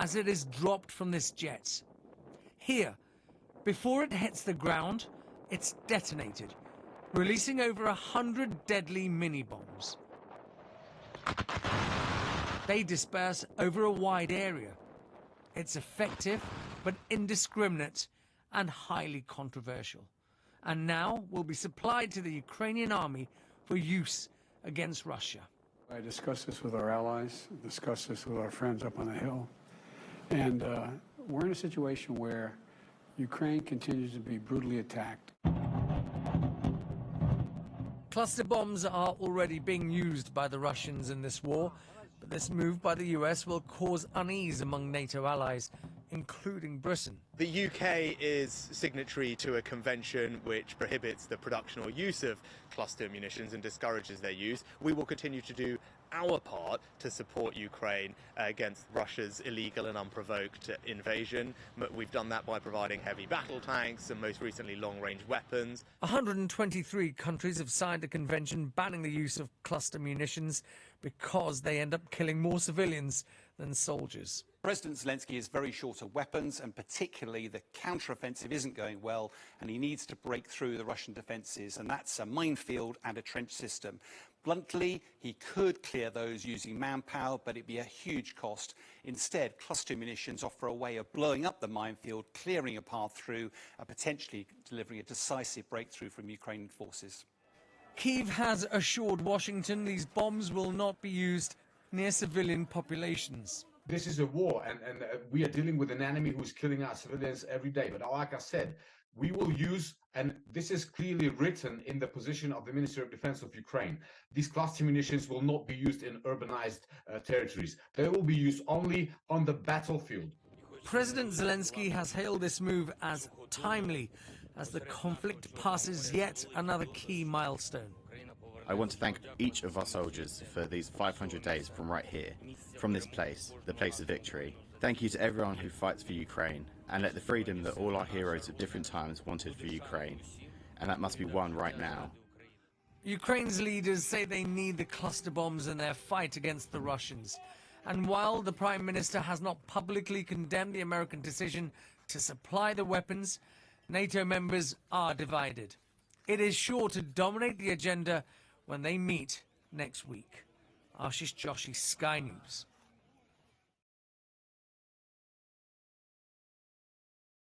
as it is dropped from this jet. Here, before it hits the ground, it's detonated, releasing over 100 deadly mini-bombs. They disperse over a wide area. It's effective, but indiscriminate and highly controversial, and now will be supplied to the Ukrainian army for use against Russia. I discussed this with our allies, discussed this with our friends up on the Hill, and we're in a situation where Ukraine continues to be brutally attacked. Cluster bombs are already being used by the Russians in this war, but this move by the US will cause unease among NATO allies, including Britain. The UK is signatory to a convention which prohibits the production or use of cluster munitions and discourages their use. We will continue to do our part to support Ukraine against Russia's illegal and unprovoked invasion. We've done that by providing heavy battle tanks and most recently long-range weapons. 123 countries have signed a convention banning the use of cluster munitions because they end up killing more civilians than soldiers. President Zelensky is very short of weapons, and particularly the counter-offensive isn't going well, and he needs to break through the Russian defences, and that's a minefield and a trench system. Bluntly, he could clear those using manpower, but it'd be a huge cost. Instead, cluster munitions offer a way of blowing up the minefield, clearing a path through, and potentially delivering a decisive breakthrough from Ukrainian forces. Kyiv has assured Washington these bombs will not be used near civilian populations. This is a war, and we are dealing with an enemy who's killing our civilians every day. But like I said, we will use, and this is clearly written in the position of the Ministry of Defense of Ukraine, these cluster munitions will not be used in urbanized territories. They will be used only on the battlefield. President Zelensky has hailed this move as timely as the conflict passes yet another key milestone. I want to thank each of our soldiers for these 500 days from right here, from this place, the place of victory. Thank you to everyone who fights for Ukraine, and let the freedom that all our heroes at different times wanted for Ukraine, and that must be won right now. Ukraine's leaders say they need the cluster bombs in their fight against the Russians. And while the Prime Minister has not publicly condemned the American decision to supply the weapons, NATO members are divided. It is sure to dominate the agenda when they meet next week. Ashish Joshi, Sky News.